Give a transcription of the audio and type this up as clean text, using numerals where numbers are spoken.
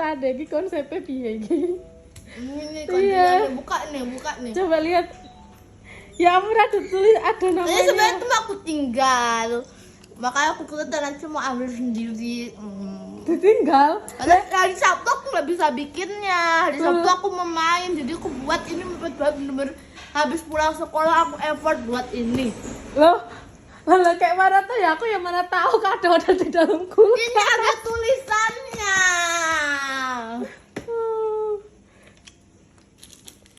tanda iki konsepnya piye iki. Ini kontennya buka nih. Coba lihat. Ya ampun ada tulis ada namanya. Ini sebenarnya tuh aku tinggal. Makanya aku kebetulan cuma ambil sendiri. Ditinggal. Karena hari Sabtu aku nggak bisa bikinnya. Hari Sabtu aku memain, jadi aku buat ini bener-bener habis pulang sekolah aku effort buat ini. Loh kayak mana tuh ya aku yang mana tahu kado ada di dalam kulkas. Ini ada tulisan